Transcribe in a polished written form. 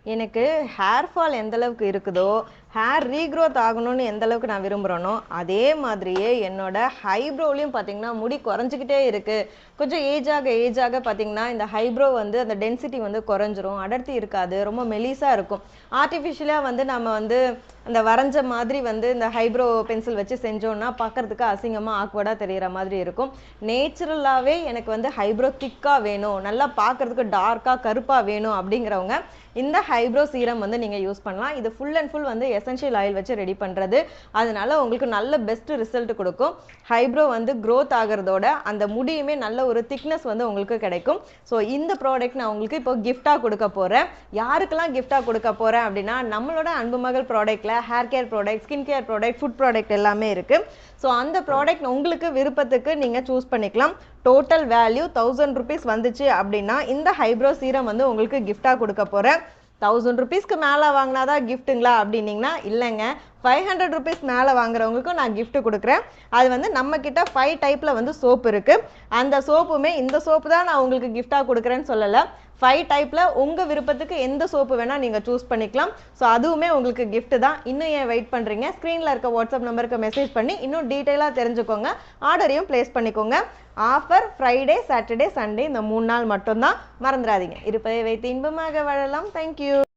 எனக்கு hair fall எந்த அளவுக்கு இருக்குதோ, ஹேர் ரீக்ரோத் ஆகணும்னு எந்த அளவுக்கு நான் விரும்புகிறேனோ, அதே மாதிரியே என்னோட ஹைப்ரோலையும் பார்த்தீங்கன்னா, முடி குறைஞ்சிக்கிட்டே இருக்கு. கொஞ்சம் ஏஜ் ஆக பார்த்தீங்கன்னா, இந்த ஹைப்ரோ வந்து அந்த டென்சிட்டி வந்து குறைஞ்சிரும். அடர்த்தி இருக்காது. ரொம்ப மெலிசா இருக்கும். ஆர்ட்டிஃபிஷியலா வந்து நம்ம வந்து அந்த வரைஞ்ச மாதிரி வந்து இந்த ஹைப்ரோ பென்சில் வச்சு செஞ்சோம்னா, பார்க்கறதுக்கு அசிங்கமா, ஆக்வர்டா தெரியிற மாதிரி இருக்கும். நேச்சுரலாவே எனக்கு வந்து ஹைப்ரோ திக்கா வேணும், நல்லா பார்க்கறதுக்கு டார்க்கா, கருப்பா வேணும் அப்படிங்கிறவங்க இந்த ஹைப்ரோ சீரம் வந்து நீங்கள் யூஸ் பண்ணலாம். இது ஃபுல் அண்ட் ஃபுல் வந்து எசென்ஷியல் ஆயில் வச்சு ரெடி பண்ணுறது. அதனால உங்களுக்கு நல்ல பெஸ்ட் ரிசல்ட் கொடுக்கும். ஹைப்ரோ வந்து க்ரோத் ஆகிறதோட அந்த முடியுமே நல்ல ஒரு திக்னஸ் வந்து உங்களுக்கு கிடைக்கும். ஸோ இந்த ப்ராடக்ட் நான் உங்களுக்கு இப்போ கிஃப்டாக கொடுக்க போகிறேன். யாருக்கெல்லாம் கிஃப்டாக கொடுக்க போகிறேன் அப்படின்னா, நம்மளோட அன்பு மகள் ப்ராடக்ட்டில் hair care product, skin care product, food product எல்லாமே இருக்குது. ஸோ அந்த ப்ராடக்ட் உங்களுக்கு விருப்பத்துக்கு நீங்கள் சூஸ் பண்ணிக்கலாம். டோட்டல் வேல்யூ 1000 rupees வந்துச்சு அப்படின்னா இந்த ஹைப்ரோ சீரம் வந்து உங்களுக்கு கிஃப்டாக கொடுக்க போகிறேன். 1000 rupeesக்கு மேலே வாங்கினாதான் கிஃப்ட்டுங்களா அப்படின்னீங்கன்னா இல்லைங்க, 500 rupees மேலே வாங்குறவங்களுக்கும் நான் கிஃப்ட் கொடுக்குறேன். அது வந்து நம்மக்கிட்ட 5 டைப்பில் வந்து சோப்பு இருக்குது. அந்த சோப்புமே இந்த சோப்பு தான் நான் உங்களுக்கு கிஃப்டாக கொடுக்குறேன்னு சொல்லலை. 5 டைப்பில் உங்கள் விருப்பத்துக்கு எந்த சோப்பு வேணால் நீங்கள் சூஸ் பண்ணிக்கலாம். ஸோ அதுவுமே உங்களுக்கு கிஃப்ட் தான். இன்னும் ஏன் வெயிட் பண்ணுறீங்க? ஸ்க்ரீனில் இருக்க வாட்ஸ்அப் நம்பருக்கு மெசேஜ் பண்ணி இன்னும் டீட்டெயிலாக தெரிஞ்சுக்கோங்க. ஆர்டரையும் ப்ளேஸ் பண்ணிக்கோங்க. ஆஃபர் ஃப்ரைடே, சாட்டர்டே, சண்டே இந்த 3 நாள் மட்டும்தான். மறந்துடாதீங்க. இருப்பதை வைத்து இன்பமாக வாழலாம். தேங்க்யூ.